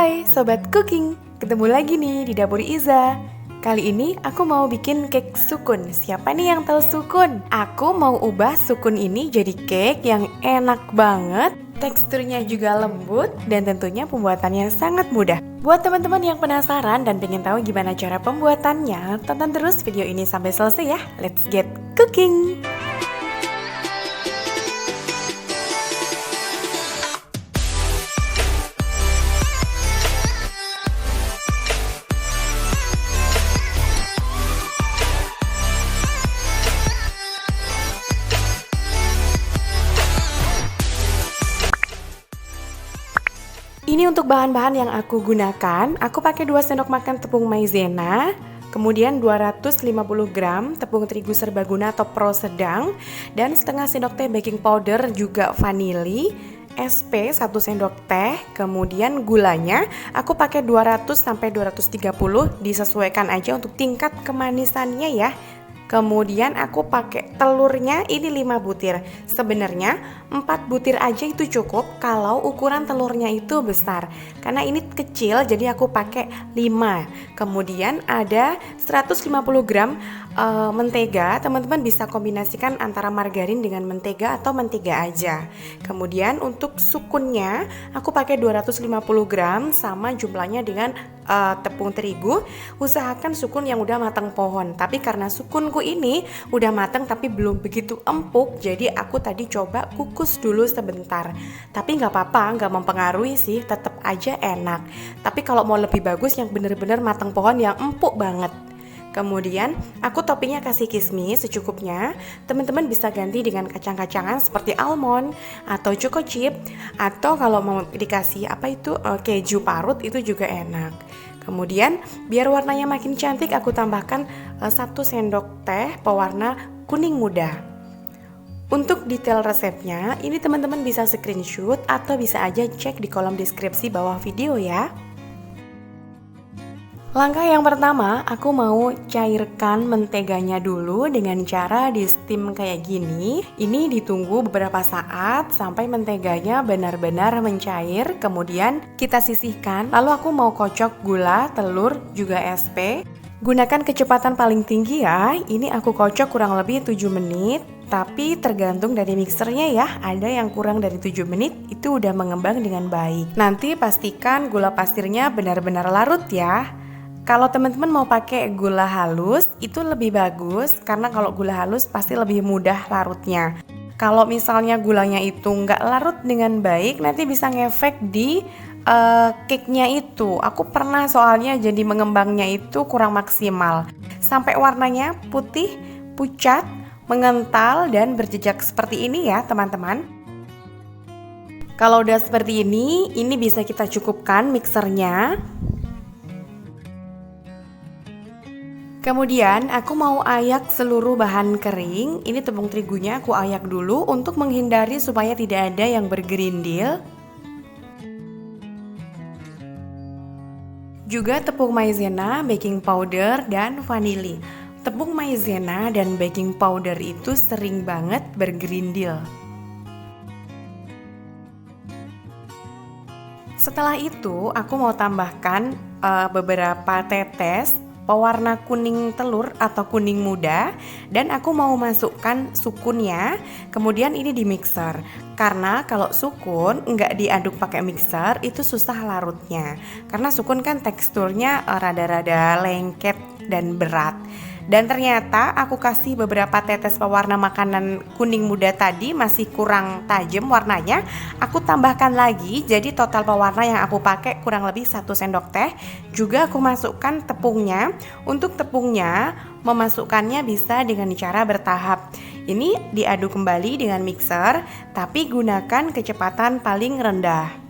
Hai Sobat Cooking, ketemu lagi nih di Dapur Iza. Kali ini aku mau bikin cake sukun. Siapa nih yang tahu sukun? Aku mau ubah sukun ini jadi cake yang enak banget, teksturnya juga lembut, dan tentunya pembuatannya sangat mudah. Buat teman-teman yang penasaran dan pengen tahu gimana cara pembuatannya, tonton terus video ini sampai selesai ya. Let's get cooking! Ini untuk bahan-bahan yang aku gunakan. Aku pakai 2 sendok makan tepung maizena, kemudian 250 gram tepung terigu serbaguna atau pro sedang, dan setengah sendok teh baking powder juga vanili, SP 1 sendok teh, kemudian gulanya aku pakai 200 sampai 230, disesuaikan aja untuk tingkat kemanisannya ya. Kemudian aku pakai telurnya ini 5 butir. Sebenarnya 4 butir aja itu cukup kalau ukuran telurnya itu besar. Karena ini kecil jadi aku pakai 5. Kemudian ada 150 gram mentega. Teman-teman bisa kombinasikan antara margarin dengan mentega atau mentega aja. Kemudian untuk sukunnya aku pakai 250 gram sama jumlahnya dengan tepung terigu. Usahakan sukun yang udah matang pohon. Tapi karena sukunku ini udah matang tapi belum begitu empuk, jadi aku tadi coba kukus dulu sebentar. Tapi nggak apa-apa, nggak mempengaruhi sih, tetap aja enak. Tapi kalau mau lebih bagus yang bener-bener matang pohon yang empuk banget. Kemudian aku toppingnya kasih kismis secukupnya. Teman-teman bisa ganti dengan kacang-kacangan seperti almond atau choco chip, atau kalau mau dikasih keju parut itu juga enak. Kemudian biar warnanya makin cantik aku tambahkan 1 sendok teh pewarna kuning muda. Untuk detail resepnya ini teman-teman bisa screenshot atau bisa aja cek di kolom deskripsi bawah video ya. Langkah yang pertama, aku mau cairkan menteganya dulu dengan cara di steam kayak gini. Ini ditunggu beberapa saat sampai menteganya benar-benar mencair. Kemudian kita sisihkan. Lalu aku mau kocok gula, telur, juga SP. Gunakan kecepatan paling tinggi ya. Ini aku kocok kurang lebih 7 menit. Tapi tergantung dari mixernya ya. Ada yang kurang dari 7 menit itu udah mengembang dengan baik. Nanti pastikan gula pasirnya benar-benar larut ya. Kalau teman-teman mau pakai gula halus itu lebih bagus karena kalau gula halus pasti lebih mudah larutnya. Kalau misalnya gulanya itu nggak larut dengan baik nanti bisa ngefek di cake-nya itu. Aku pernah soalnya jadi mengembangnya itu kurang maksimal. Sampai warnanya putih, pucat, mengental dan berjejak seperti ini ya teman-teman. Kalau udah seperti ini bisa kita cukupkan mixernya. Kemudian aku mau ayak seluruh bahan kering. Ini tepung terigunya aku ayak dulu untuk menghindari supaya tidak ada yang bergerindil. Juga tepung maizena, baking powder, dan vanili. Tepung maizena dan baking powder itu sering banget bergerindil. Setelah itu aku mau tambahkan beberapa tetes pewarna kuning telur atau kuning muda, dan aku mau masukkan sukunnya. Kemudian ini di mixer karena kalau sukun nggak diaduk pakai mixer itu susah larutnya karena sukun kan teksturnya rada-rada lengket dan berat. Dan ternyata aku kasih beberapa tetes pewarna makanan kuning muda tadi masih kurang tajam warnanya. Aku tambahkan lagi, jadi total pewarna yang aku pakai kurang lebih 1 sendok teh. Juga aku masukkan tepungnya. Untuk tepungnya memasukkannya bisa dengan cara bertahap. Ini diaduk kembali dengan mixer, tapi gunakan kecepatan paling rendah.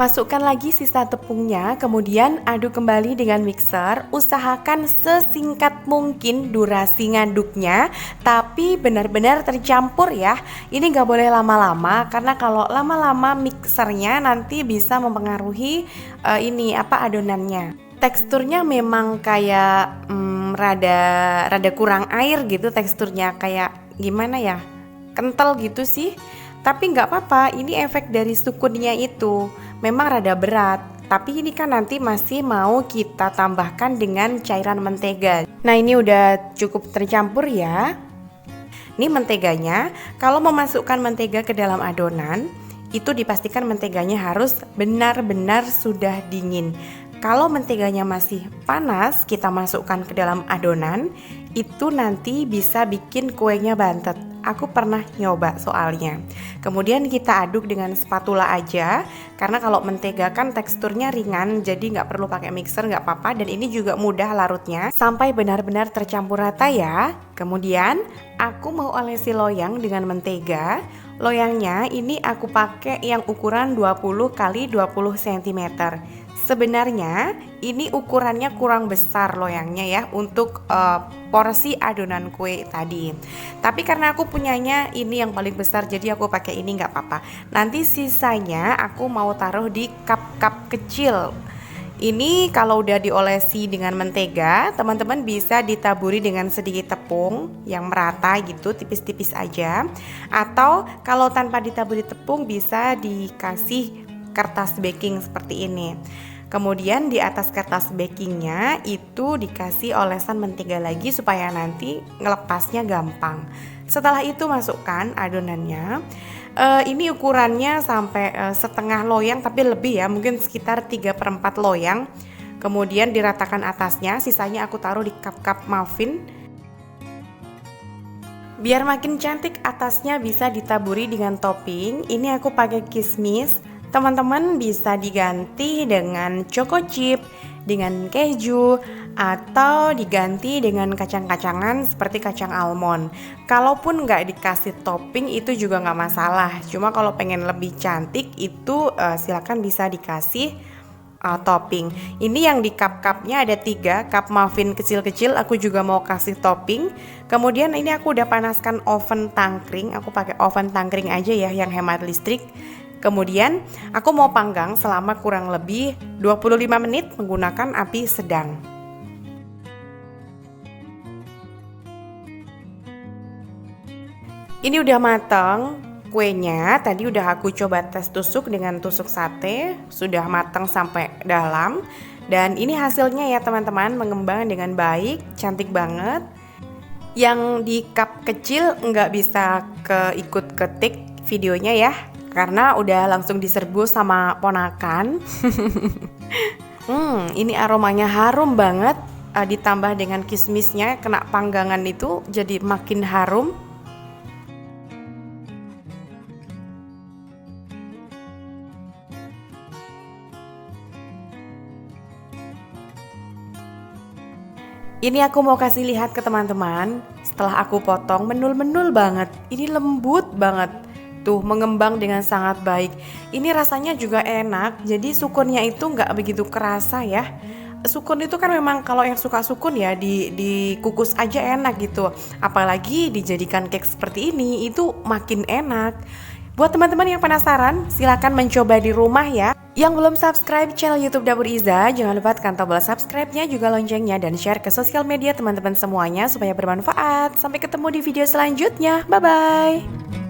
Masukkan lagi sisa tepungnya, kemudian aduk kembali dengan mixer. Usahakan sesingkat mungkin durasi ngaduknya, tapi benar-benar tercampur ya. Ini nggak boleh lama-lama, karena kalau lama-lama mixernya nanti bisa mempengaruhi adonannya. Teksturnya memang kayak rada kurang air gitu teksturnya, kayak gimana ya? kental gitu sih. Tapi nggak apa-apa, ini efek dari sukunnya itu. Memang rada berat, tapi ini kan nanti masih mau kita tambahkan dengan cairan mentega. Nah, ini udah cukup tercampur ya. Ini menteganya, kalau memasukkan mentega ke dalam adonan, itu dipastikan menteganya harus benar-benar sudah dingin. Kalau menteganya masih panas, kita masukkan ke dalam adonan, itu nanti bisa bikin kuenya bantet. Aku pernah nyoba soalnya. Kemudian kita aduk dengan spatula aja, karena kalau mentega kan teksturnya ringan, jadi nggak perlu pakai mixer, nggak apa-apa. Dan ini juga mudah larutnya, sampai benar-benar tercampur rata ya. Kemudian aku mau olesi loyang dengan mentega. Loyangnya ini aku pakai yang ukuran 20 x 20 cm. Sebenarnya ini ukurannya kurang besar loyangnya ya untuk porsi adonan kue tadi. Tapi karena aku punyanya ini yang paling besar, jadi aku pakai ini nggak apa-apa. Nanti sisanya aku mau taruh di cup-cup kecil. Ini kalau udah diolesi dengan mentega, teman-teman bisa ditaburi dengan sedikit tepung yang merata gitu, tipis-tipis aja. Atau kalau tanpa ditaburi tepung bisa dikasih kertas baking seperti ini. Kemudian di atas kertas bakingnya itu dikasih olesan mentega lagi supaya nanti ngelepasnya gampang. Setelah itu masukkan adonannya. Ini ukurannya sampai setengah loyang, tapi lebih ya, mungkin sekitar 3/4 loyang. Kemudian diratakan atasnya, sisanya aku taruh di cup-cup muffin. Biar makin cantik atasnya bisa ditaburi dengan topping. Ini aku pakai kismis. Teman-teman bisa diganti dengan choco chip, dengan keju, atau diganti dengan kacang-kacangan seperti kacang almond. Kalaupun nggak dikasih topping itu juga nggak masalah. Cuma kalau pengen lebih cantik itu silakan bisa dikasih topping. Ini yang di cup-cupnya ada 3 cup muffin kecil-kecil. Aku juga mau kasih topping. Kemudian ini aku udah panaskan oven tangkring. Aku pakai oven tangkring aja ya yang hemat listrik. Kemudian aku mau panggang selama kurang lebih 25 menit menggunakan api sedang. Ini udah matang kuenya, tadi udah aku coba tes tusuk dengan tusuk sate, sudah matang sampai dalam. Dan ini hasilnya ya teman-teman, mengembang dengan baik, cantik banget. Yang di cup kecil nggak bisa ikut ketik videonya ya, karena udah langsung diserbu sama ponakan. Ini aromanya harum banget, ditambah dengan kismisnya kena panggangan itu jadi makin harum. Ini aku mau kasih lihat ke teman-teman. Setelah aku potong, menul-menul banget. Ini lembut banget. Tuh, mengembang dengan sangat baik. Ini rasanya juga enak. Jadi sukunnya itu nggak begitu kerasa ya. Sukun itu kan memang kalau yang suka sukun ya dikukus aja enak gitu. Apalagi dijadikan cake seperti ini itu makin enak. Buat teman-teman yang penasaran, silakan mencoba di rumah ya. Yang belum subscribe channel YouTube Dapur Iza, jangan lupa tekan tombol subscribe-nya juga loncengnya dan share ke sosial media teman-teman semuanya supaya bermanfaat. Sampai ketemu di video selanjutnya. Bye-bye.